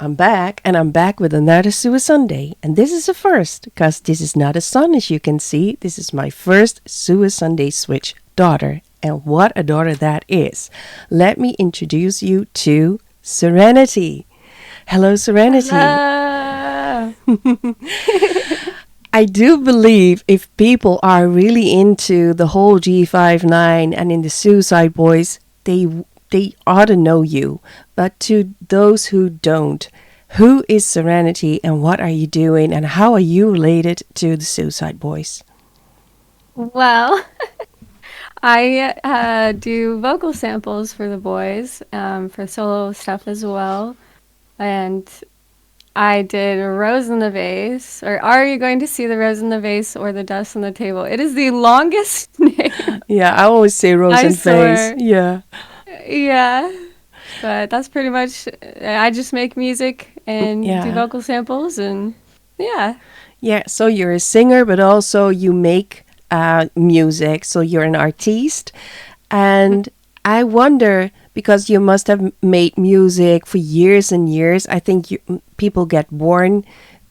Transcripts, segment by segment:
I'm back, and I'm back with another Suisunday. And this is a first, because this is not a son, as you can see. This is my first Suisunday Switch daughter. And what a daughter that is. Let me introduce you to Serenity. Hello, Serenity. Hello. I do believe if people are really into the whole G59 and in the Suicide Boys, they ought to know you. But to those who don't, who is Serenity and what are you doing and how are you related to the Suicide Boys? Well, I do vocal samples for the boys, for solo stuff as well. And I did Rose in the Vase, or Are You Going to See the Rose in the Vase or the Dust on the Table? It is the longest name, Yeah, I always say Rose I and Vase. swear. Yeah. Yeah, but that's pretty much, I just make music and do Yeah. vocal samples, and yeah. Yeah, so you're a singer, but also you make music, so you're an artiste. And I wonder, because you must have made music for years and years, I think people get born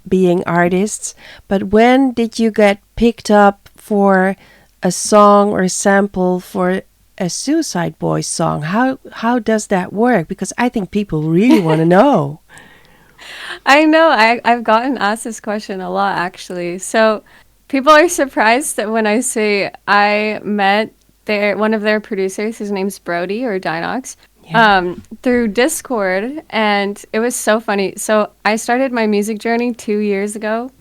being artists. But when did you get picked up for a song or a sample for a Suicide Boys song? How does that work? Because I think people really want to know. I know. I've gotten asked this question a lot, actually. So people are surprised that when I say I met one of their producers, his name's Brody or Dinox, Yeah. through Discord, and it was so funny. So I started my music journey 2 years ago,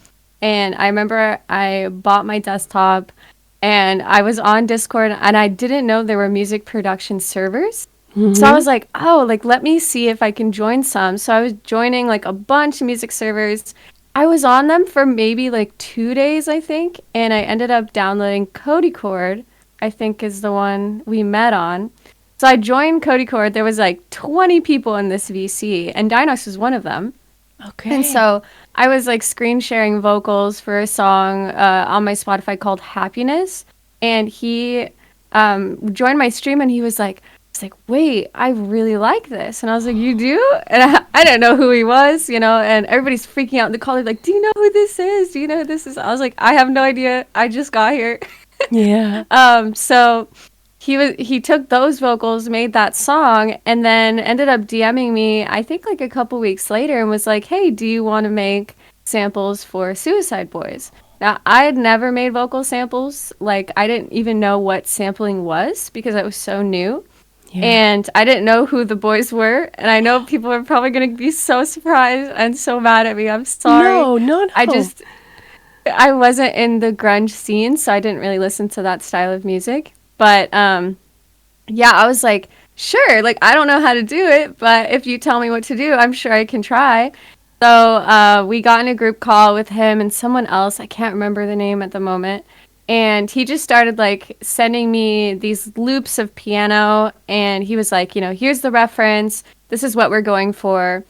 and I remember I bought my desktop, and I was on Discord, and I didn't know there were music production servers. So I Mm-hmm. was like, oh, like, let me see if I can join some. So I was joining like a bunch of music servers. I was on them for maybe like 2 days, I think. And I ended up downloading Cody Chord, I think is the one we met on. So I joined Cody Chord. There was like 20 people in this VC, and Dinox was one of them. And Okay. so I was like screen sharing vocals for a song on my Spotify called Happiness. And he joined my stream, and he was like, wait, I really like this. And I was like, you do? And I didn't know who he was, and everybody's freaking out in the call. They're like, do you know who this is? Do you know who this is? I was like, I have no idea. I just got here. Yeah. So he took those vocals, made that song, and then ended up DMing me, I think like a couple weeks later, and was like, hey, do you want to make samples for Suicide Boys? Now, I had never made vocal samples. Like, I didn't even know what sampling was because I was so new. Yeah. And I didn't know who the boys were. And I know people are probably going to be so surprised and so mad at me. I'm sorry. No, no, I no. just, I wasn't in the grunge scene, so I didn't really listen to that style of music. But yeah, I was like, sure, like, I don't know how to do it, but if you tell me what to do, I'm sure I can try. So we got in a group call with him and someone else. I can't remember the name at the moment. And he just started like sending me these loops of piano. And he was like, here's the reference. This is what we're going for.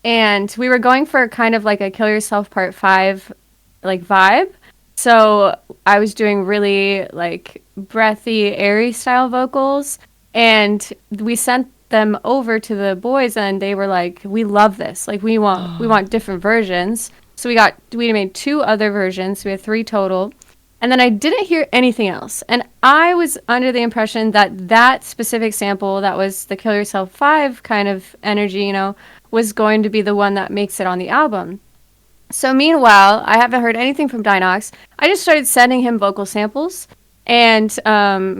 And we were going for kind of like a Kill Yourself Part 5 like vibe. So I was doing really like breathy, airy style vocals. And we sent them over to the boys and they were like, we love this. Like we want different versions. So we made 2 other versions. We had 3 total. And then I didn't hear anything else. And I was under the impression that that specific sample, that was the Kill Yourself 5 kind of energy, was going to be the one that makes it on the album. So meanwhile, I haven't heard anything from Dinox. I just started sending him vocal samples. And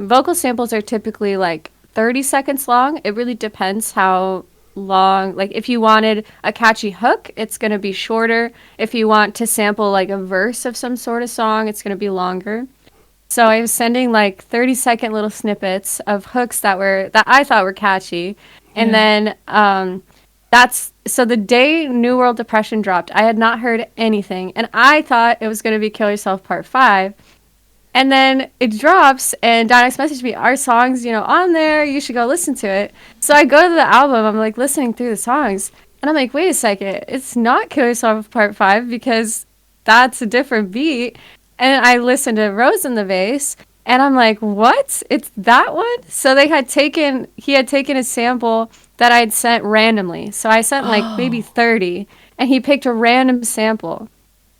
vocal samples are typically like 30 seconds long. It really depends how long. Like if you wanted a catchy hook, it's going to be shorter. If you want to sample like a verse of some sort of song, it's going to be longer. So I was sending like 30-second little snippets of hooks that I thought were catchy. And Yeah. then so the day New World Depression dropped, I had not heard anything. And I thought it was going to be Kill Yourself Part 5. And then it drops, and Dynex messaged me, our song's, on there, you should go listen to it. So I go to the album, I'm like listening through the songs, and I'm like, wait a second, it's not Kill Yourself Part 5 because that's a different beat. And I listened to Rose in the Vase, and I'm like, what? It's that one? So he had taken a sample that I'd sent randomly. So I sent like maybe 30, and he picked a random sample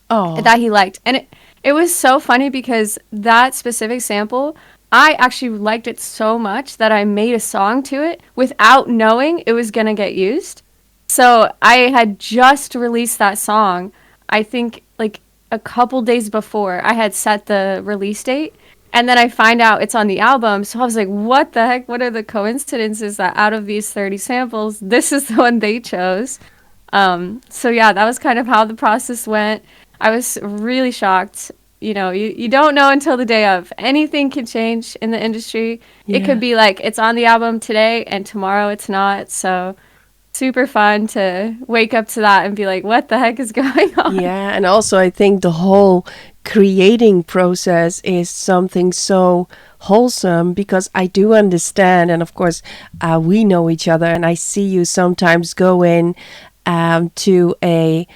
that he liked. And it was so funny because that specific sample, I actually liked it so much that I made a song to it without knowing it was going to get used. So I had just released that song, I think like a couple days before I had set the release date. And then I find out it's on the album. So I was like, what the heck? What are the coincidences that out of these 30 samples, this is the one they chose? So yeah, that was kind of how the process went. I was really shocked. You know, you don't know until the day of. Anything can change in the industry. Yeah. It could be like it's on the album today and tomorrow it's not. So super fun to wake up to that and be like, what the heck is going on? Yeah, and also I think the whole creating process is something so wholesome, because I do understand, and of course we know each other, and I see you sometimes go in to a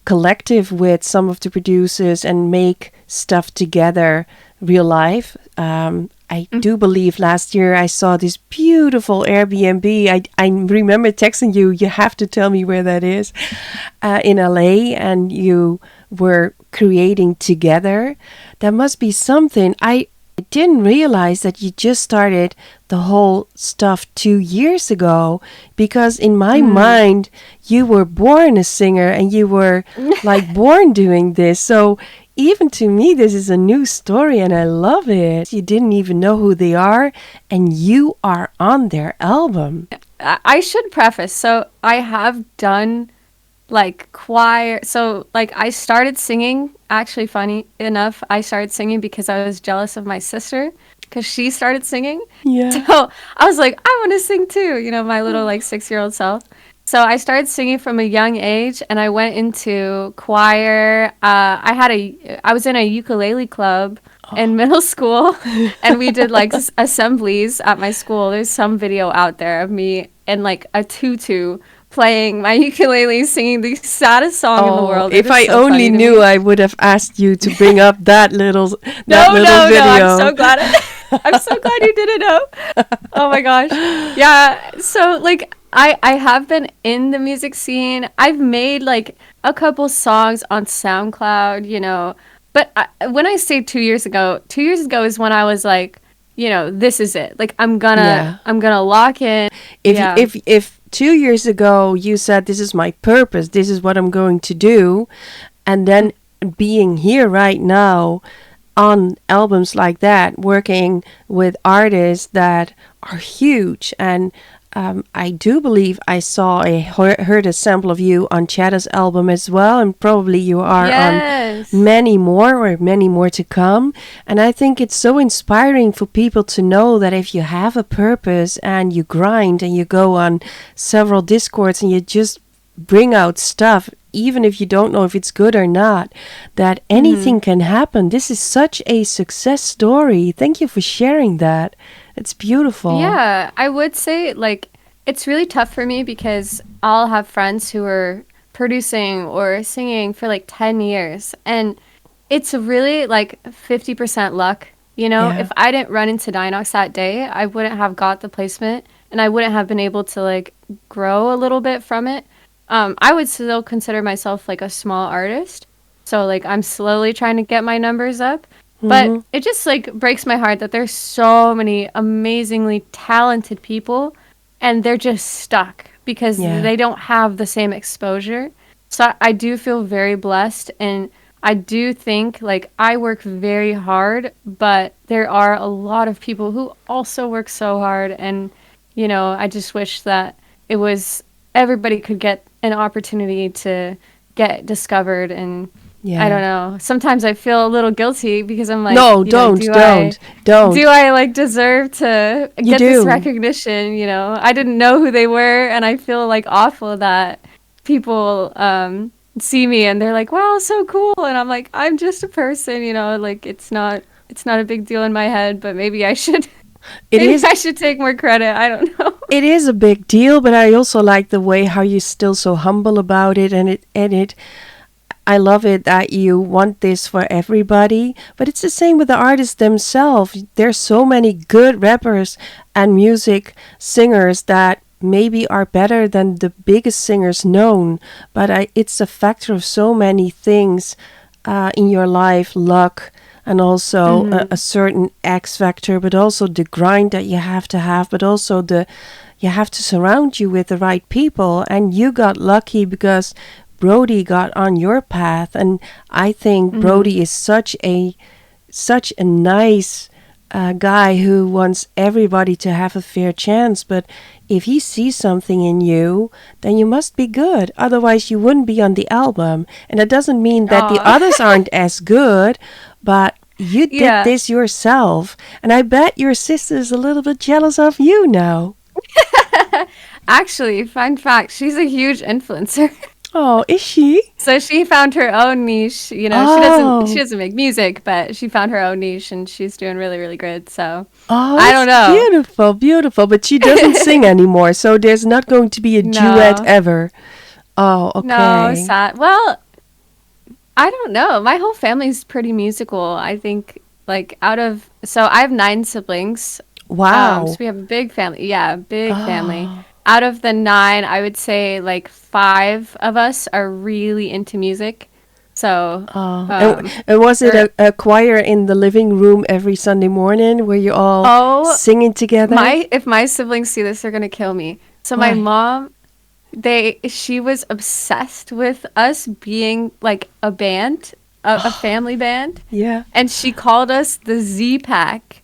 collective with some of the producers and make stuff together, real life. I do believe last year I saw this beautiful Airbnb. I remember texting you, you have to tell me where that is, in LA, and you were creating together. That must be something. I didn't realize that you just started the whole stuff 2 years ago, because in my mind, you were born a singer and you were like born doing this. So even to me, this is a new story and I love it. You didn't even know who they are and you are on their album. I should preface, so I have done like choir. So like I started singing, actually funny enough, I started singing because I was jealous of my sister because she started singing. Yeah. So I was like, I want to sing too, you know, my little like 6-year-old self. So I started singing from a young age, and I went into choir. I was in a ukulele club in middle school, and we did like assemblies at my school. There's some video out there of me in like a tutu playing my ukulele, singing the saddest song in the world. If I only knew, I would have asked you to bring up that little video. I'm so glad. I'm so glad you didn't know. Oh my gosh. Yeah. So like I have been in the music scene. I've made like a couple songs on SoundCloud, you know, but when I say 2 years ago is when I was like, you know, this is it. Like I'm gonna lock in. If 2 years ago you said, this is my purpose, this is what I'm going to do, and then being here right now on albums like that, working with artists that are huge, and I do believe I heard a sample of you on Chada's album as well, and probably you are on many more to come. And I think it's so inspiring for people to know that if you have a purpose and you grind and you go on several Discords and you just bring out stuff, even if you don't know if it's good or not, that anything can happen. This is such a success story. Thank you for sharing that. It's beautiful. Yeah, I would say like it's really tough for me because I'll have friends who are producing or singing for like 10 years, and it's really like 50% luck. You know, if I didn't run into Dinox that day, I wouldn't have got the placement and I wouldn't have been able to like grow a little bit from it. I would still consider myself like a small artist. So like I'm slowly trying to get my numbers up. But it just like breaks my heart that there's so many amazingly talented people and they're just stuck because they don't have the same exposure. So I do feel very blessed, and I do think like I work very hard, but there are a lot of people who also work so hard, and you know, I just wish that it was everybody could get an opportunity to get discovered. And I don't know. Sometimes I feel a little guilty because I'm like, no, don't. Do I like deserve to get this recognition? You know, I didn't know who they were, and I feel like awful that people see me and they're like, wow, so cool, and I'm like, I'm just a person, you know, like it's not a big deal in my head, but maybe I should. I should take more credit. I don't know. It is a big deal, but I also like the way how you're still so humble about it, and I love it that you want this for everybody, but it's the same with the artists themselves. There's so many good rappers and music singers that maybe are better than the biggest singers known, but it's a factor of so many things in your life, luck, and also a certain X factor, but also the grind that you have to have, but also you have to surround you with the right people. And you got lucky because Brody got on your path, and I think Brody is such a nice guy who wants everybody to have a fair chance. But if he sees something in you, then you must be good. Otherwise, you wouldn't be on the album. And that doesn't mean that the others aren't as good, but you did this yourself. And I bet your sister's a little bit jealous of you now. Actually, fun fact, she's a huge influencer. Oh, is she? So she found her own niche. You know, she doesn't make music, but she found her own niche, and she's doing really, really good. So I don't know. Beautiful, beautiful. But she doesn't sing anymore, so there's not going to be a duet ever. Oh, okay. No, sad. Well, I don't know. My whole family's pretty musical. I think, like, so I have 9 siblings. Wow. So we have a big family. Yeah, big family. Out of the 9, I would say like 5 of us are really into music. So, and was it a choir in the living room every Sunday morning where you all singing together? If my siblings see this, they're gonna kill me. So my mom, she was obsessed with us being like a band, a family band. Yeah. And she called us the Zpack.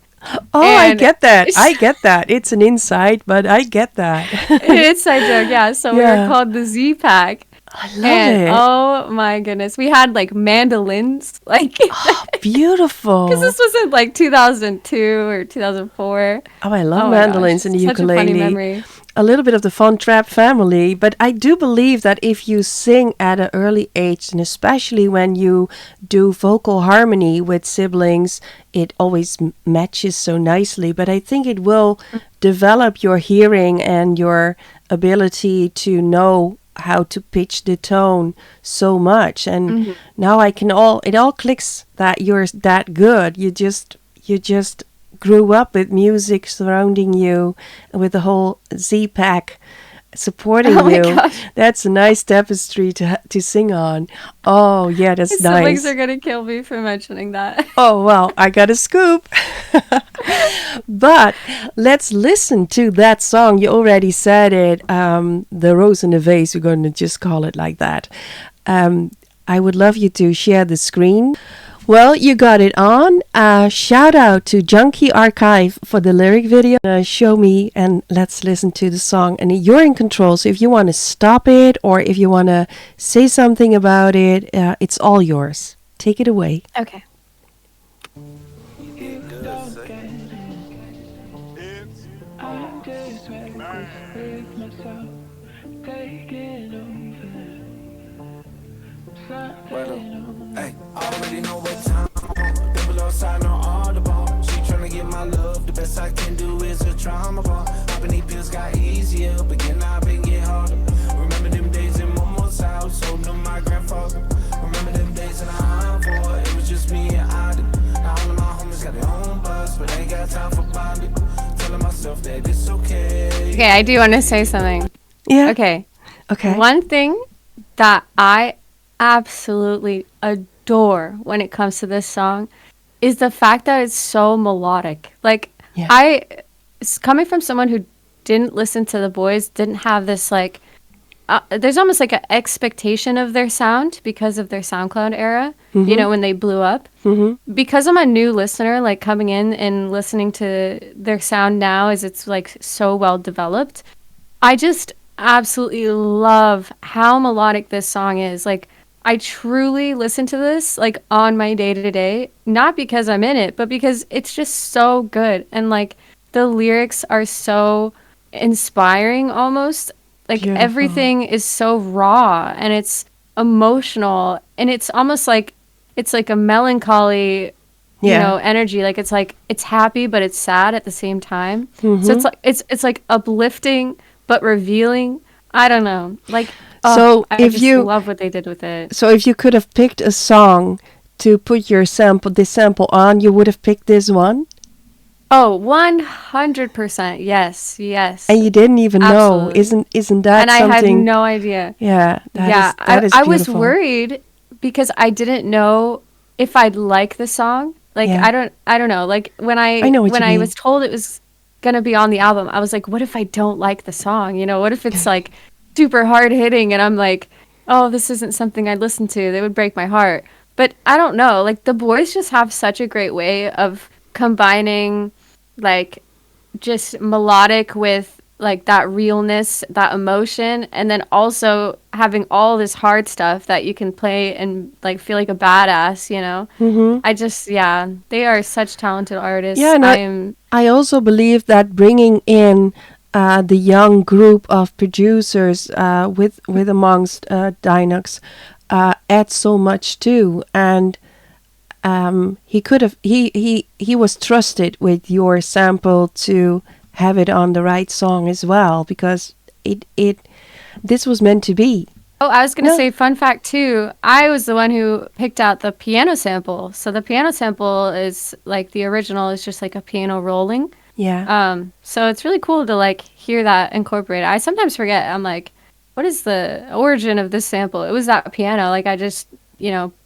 Oh, I get that. I get that. It's an insight, but I get that. Inside joke, yeah. So we were called the Zpack. I love it. Oh my goodness, we had like mandolins, like beautiful. Because this was in like 2002 or 2004. Oh, I love mandolins and the ukulele. Such a funny memory. A little bit of the Von Trapp family, but I do believe that if you sing at an early age, and especially when you do vocal harmony with siblings, it always matches so nicely. But I think it will develop your hearing and your ability to know how to pitch the tone so much. And now it all clicks that you're that good. You just grew up with music surrounding you and with the whole Zpack supporting you. Gosh. That's a nice tapestry to sing on. Oh, yeah, that's nice. Siblings are going to kill me for mentioning that. Oh, well, I got a scoop. But let's listen to that song. You already said it, The Rose in the Vase. We're going to just call it like that. I would love you to share the screen. Well, you got it on. Shout out to Junkie Archive for the lyric video. Show me and let's listen to the song. And you're in control. So if you want to stop it or if you want to say something about it, it's all yours. Take it away. Okay. Hey, already know what time. People outside know all the ball. She tryna get my love. The best I can do is a trauma ball. Hopping these pills got easier, but getting out and get harder. Remember them days in Mama's house, holding on my grandfather. Remember them days in the encore. It was just me and I. Now all of my homies got their own bus, but ain't got time for bonding. Telling myself that it's okay. Okay, I do want to say something. Yeah. Okay. Okay. One thing that I absolutely adore when it comes to this song is the fact that it's so melodic. Like, it's coming from someone who didn't listen to the boys, didn't have this like there's almost like an expectation of their sound because of their SoundCloud era, you know, when they blew up. Because I'm a new listener, like coming in and listening to their sound now as it's like so well developed, I just absolutely love how melodic this song is. Like, I truly listen to this like on my day-to-day, not because I'm in it, but because it's just so good. And like the lyrics are so inspiring almost. Like Beautiful. Everything is so raw and it's emotional and it's almost like it's like a melancholy you know, energy. Like it's happy but it's sad at the same time. So it's like uplifting but revealing. I don't know. Like so I if just you love what they did with it. So if you could have picked a song to put this sample on, you would have picked this one? Oh, 100%. Yes, yes. And you didn't even know. Absolutely. Isn't that And I had something? no idea. Yeah, Yeah, that is I was beautiful. worried because I didn't know if I'd like the song. Like Yeah, I don't know. Like I know what when you I mean. was told it was gonna be on the album, I was like, what if I don't like the song? You know, what if it's like super hard hitting and I'm like, oh, this isn't something I'd listen to. That would break my heart. But I don't know. Like the boys just have such a great way of combining like just melodic with like that realness, that emotion, and then also having all this hard stuff that you can play and like feel like a badass, you know? Mm-hmm. I just, yeah, they are such talented Yeah, artists. and I am, I also believe that bringing in the young group of producers with amongst Dinox adds so much too, and he could have he was trusted with your sample to have it on the right song as well because it this was meant to be. oh, I was going to No, say, fun fact too, I was the one who picked out the piano sample. So the piano sample is like the original is just like a piano rolling. yeah, So it's really cool to like hear that incorporated. I sometimes forget. I'm like, what is the origin of this sample? It was that piano. Like I just,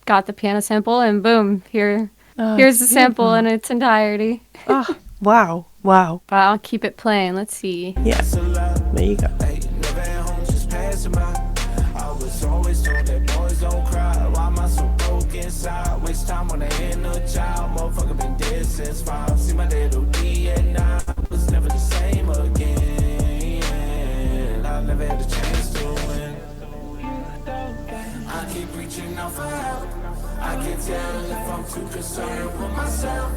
got the piano sample and boom, oh, here's it's the sample in beautiful. its entirety. Oh, wow, wow, But I'll keep it playing. Let's see. yeah, there you go. Hey, never at home, just passing by. I was always told that boys don't cry. Why am I so broke inside? Waste time on the inner child. Motherfucker been dead since 5. See my dad OD at 9. Was never the same again. I never had the chance to win. I keep reaching out for help. I can't tell if I'm too concerned with myself.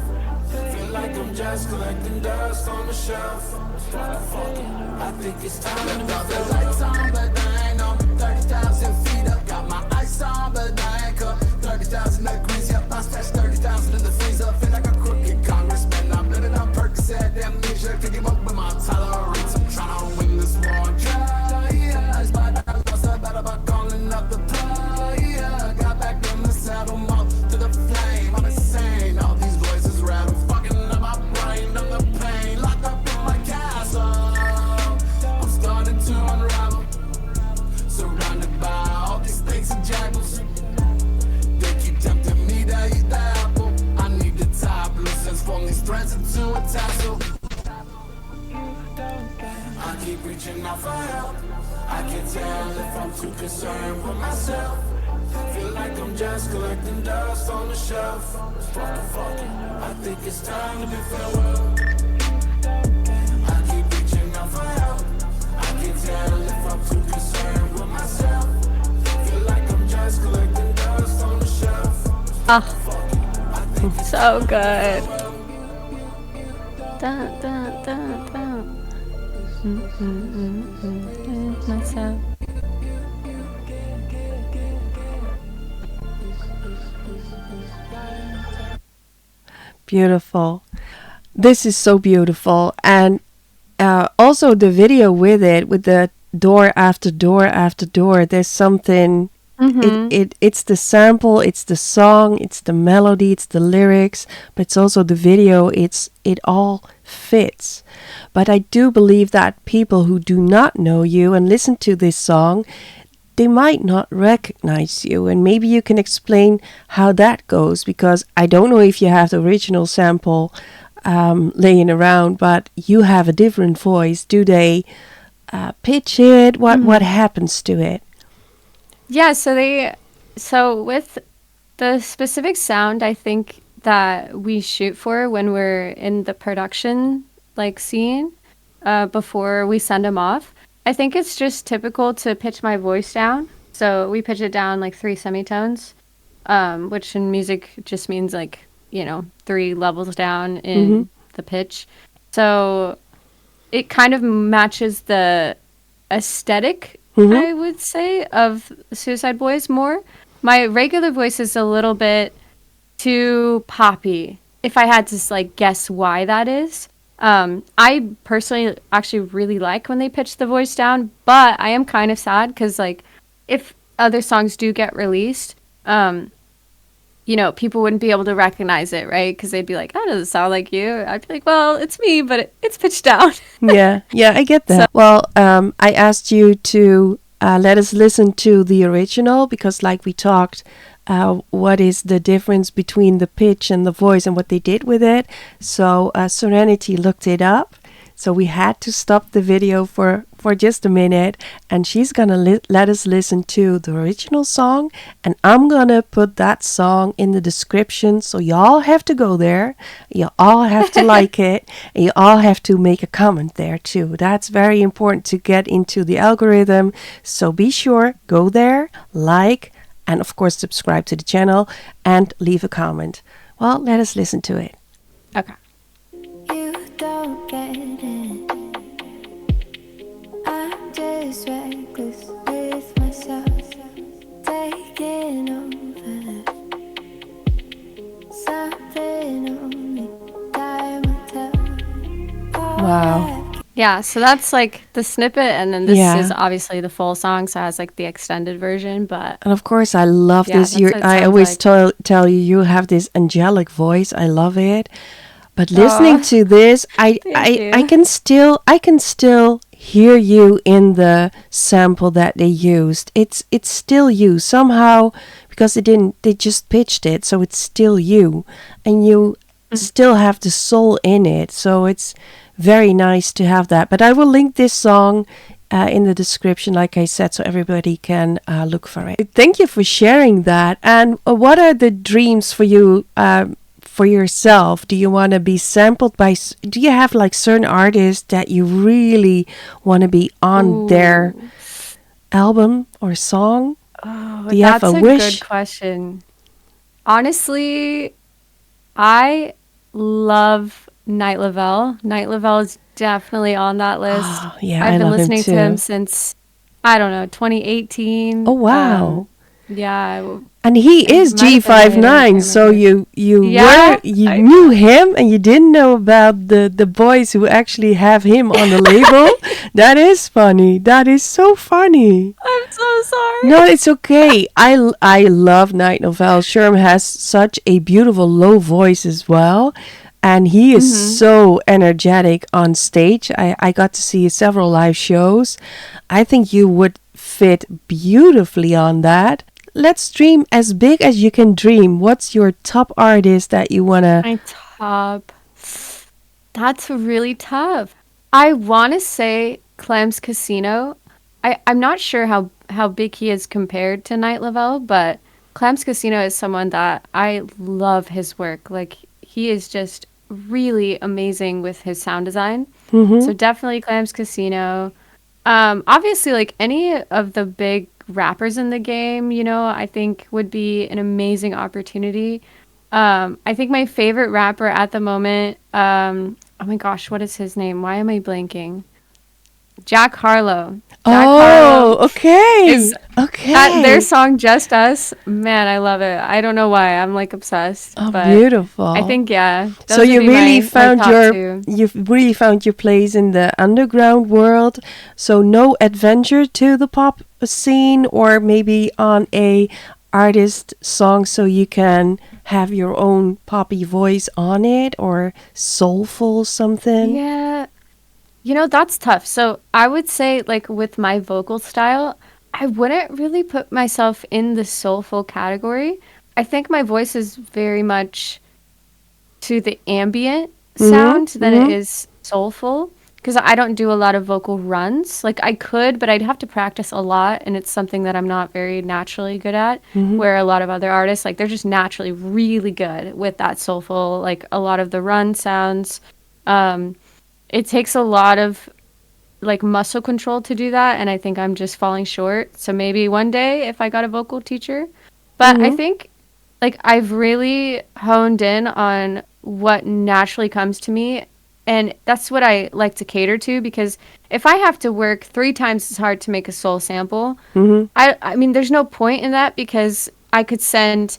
Feel like I'm just collecting dust on the shelf. Fuck it. I think it's time to drop the lights on, but I ain't on 30,000 feet up. Got my ice on, but I ain't up 30,000 degrees. Yep, I stashed 30,000 in the freezer. Feel like a crooked congressman. I'm living on Percocet, amnesia. Kicking up with my tolerance. I'm trying to win this war. Yeah, it's my I lost a battle by calling up the play. Yeah, got back in the saddle, mouth to the flame. I'm insane. All these voices rattle, fucking up my brain. I'm the pain, locked up in my castle. I'm starting to unravel, surrounded by all these things and jackals. They keep tempting me to eat the apple. I need the top loose and form these threads into a tassel. I keep reaching out for help. I can't tell if I'm too concerned with myself. Feel like I'm just collecting dust on the shelf. Fuck it. I think it's time to be farewell. I keep reaching out for help. I can't tell if I'm too concerned with myself. Feel like I'm just collecting dust on the shelf. Ah, Fuck it. I think it's so good. Dun, dun, dun, dun. Myself. Beautiful. This is so beautiful, and also the video with it, with the door after door after door. There's something. It's the sample, it's the song, it's the melody, it's the lyrics, but it's also the video. It all fits. But I do believe that people who do not know you and listen to this song, they might not recognize you, and maybe you can explain how that goes, because I don't know if you have the original sample laying around, but you have a different voice. Do they pitch it? What happens to it? Yeah, so with the specific sound, I think that we shoot for when we're in the production like scene, before we send them off. I think it's just typical to pitch my voice down. So we pitch it down like 3 semitones, which in music just means like, 3 levels down in the pitch. So it kind of matches the aesthetic, I would say, of Suicide Boys more. My regular voice is a little bit too poppy. If I had to like guess why that is, I personally actually really like when they pitch the voice down, but I am kind of sad because like if other songs do get released, people wouldn't be able to recognize it, right? Because they'd be like, that doesn't sound like you. I'd be like, well, it's me, but it's pitched down. Yeah, yeah, I get that. Well, I asked you to let us listen to the original because, like we talked, what is the difference between the pitch and the voice and what they did with it. So Serenity looked it up. So we had to stop the video for just a minute, and she's gonna let us listen to the original song, and I'm gonna put that song in the description, so y'all have to go there, you all have to like it, and you all have to make a comment there too. That's very important to get into the algorithm, so be sure, go there, like, and of course subscribe to the channel, and leave a comment. Well, let us listen to it. Okay. You don't get it. I'm just reckless with myself, taking over. Something only time will tell. Wow. Yeah, so that's like the snippet, and then this Yeah. is obviously the full song, so it has like the extended version. But And of course, I love Yeah, this. that's what it I sounds always like. tell you, you have this angelic voice. I love it. But listening Aw, to this, thank I you. can still hear you in the sample that they used. It's still you somehow, because they just pitched it, so it's still you, and you still have the soul in it. So it's very nice to have that. But I will link this song in the description, like I said, so everybody can look for it. Thank you for sharing that. And what are the dreams for you? For yourself, do you want to be sampled by, do you have like certain artists that you really want to be on their album or song? Oh, Do you have that's a a wish? good question. Honestly, I love Night Lavelle. Night Lavelle is definitely on that list. Oh, yeah, I I've been love him listening to him too. since, I don't know, 2018. Oh, wow. Yeah, And he it is might have been later, I G59, can't so remember. Yeah, you I knew know. him and you didn't know about the boys who actually have him on the label. That is funny. That is so funny. I'm so sorry. No, it's okay. I love Night Novelle. Sherm has such a beautiful low voice as well. And he is so energetic on stage. I got to see several live shows. I think you would fit beautifully on that. Let's dream as big as you can dream. What's your top artist that you want to... My top. That's really tough. I want to say Clem's Casino. I'm not sure how big he is compared to Night Lavelle, but Clem's Casino is someone that I love his work. Like, he is just really amazing with his sound design. So definitely Clem's Casino. Obviously, like any of the big rappers in the game, I think would be an amazing opportunity. I think my favorite rapper at the moment, oh my gosh, what is his name? Why am I blanking? Jack Harlow. Jack Oh, Harlow okay. is Okay. their song Just Us. Man, I love it. I don't know why. I'm like obsessed. Oh, but beautiful. I think So those you would be really my found top two. you've really found your place in the underground world. So no adventure to the pop scene, or maybe on a artist song so you can have your own poppy voice on it, or soulful something. Yeah. That's tough. So I would say, like, with my vocal style, I wouldn't really put myself in the soulful category. I think my voice is very much to the ambient sound than it is soulful, because I don't do a lot of vocal runs. Like, I could, but I'd have to practice a lot, and it's something that I'm not very naturally good at, where a lot of other artists, like, they're just naturally really good with that soulful, like, a lot of the run sounds. It takes a lot of like muscle control to do that, and I think I'm just falling short. So maybe one day if I got a vocal teacher. But I think like I've really honed in on what naturally comes to me, and that's what I like to cater to, because if I have to work 3 times as hard to make a soul sample, I mean there's no point in that, because I could send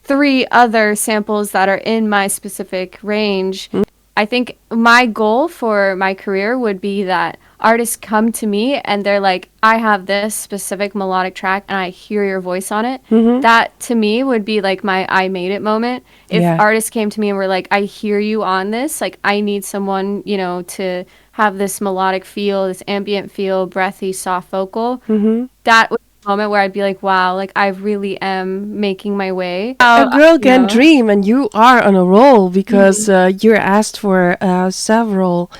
3 other samples that are in my specific range I think my goal for my career would be that artists come to me and they're like, I have this specific melodic track and I hear your voice on it. That to me would be like my I made it moment. If Yeah. artists came to me and were like, I hear you on this, like I need someone, you know, to have this melodic feel, this ambient feel, breathy, soft vocal. That would be a moment where I'd be like, wow, like I really am making my way. A girl You can know? dream, and you are on a roll because you're asked for several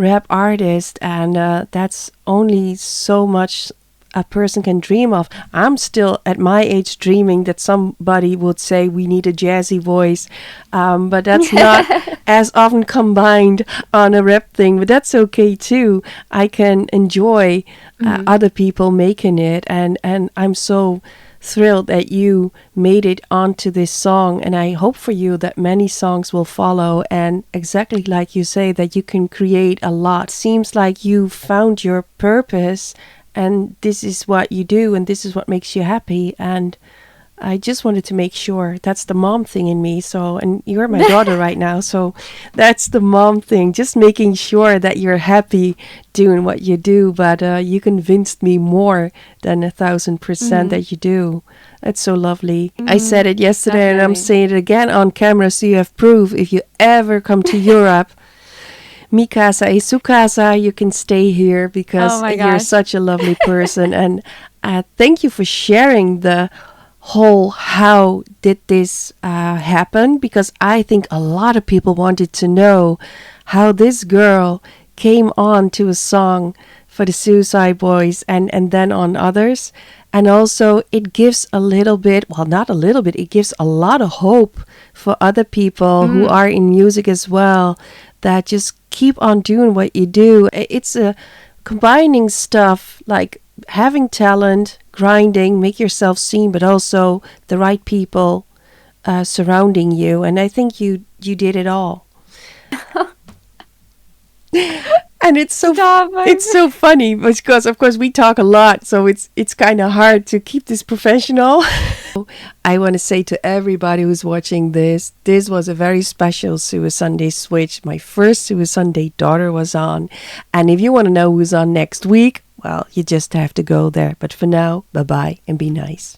rap artists, and that's only so much a person can dream of. I'm still at my age dreaming that somebody would say we need a jazzy voice, but that's not as often combined on a rap thing, but that's okay too. I can enjoy other people making it, and I'm so thrilled that you made it onto this song, and I hope for you that many songs will follow, and exactly like you say, that you can create a lot. Seems like you found your purpose, and this is what you do, and this is what makes you happy. And I just wanted to make sure. That's the mom thing in me. So, and you're my daughter right now, so that's the mom thing. Just making sure that you're happy doing what you do. But you convinced me more than 1,000% that you do. That's so lovely. I said it yesterday, and I'm Definitely. saying it again on camera, so you have proof. If you ever come to Europe, mi casa es su casa. You can stay here because Oh my you're gosh. such a lovely person. And thank you for sharing the whole how did this happen, because I think a lot of people wanted to know how this girl came on to a song for the Suicide Boys and then on others. And also it gives a little bit, well, not a little bit, it gives a lot of hope for other people who are in music as well, that just keep on doing what you do. It's a combining stuff like having talent, grinding, make yourself seen, but also the right people surrounding you. And I think you did it all. And it's so Stop. it's so funny because of course we talk a lot, so it's kind of hard to keep this professional. I want to say to everybody who's watching this was a very special Suisunday switch. My first Suisunday daughter was on, and if you want to know who's on next week, well, you just have to go there. But for now, bye bye and be nice.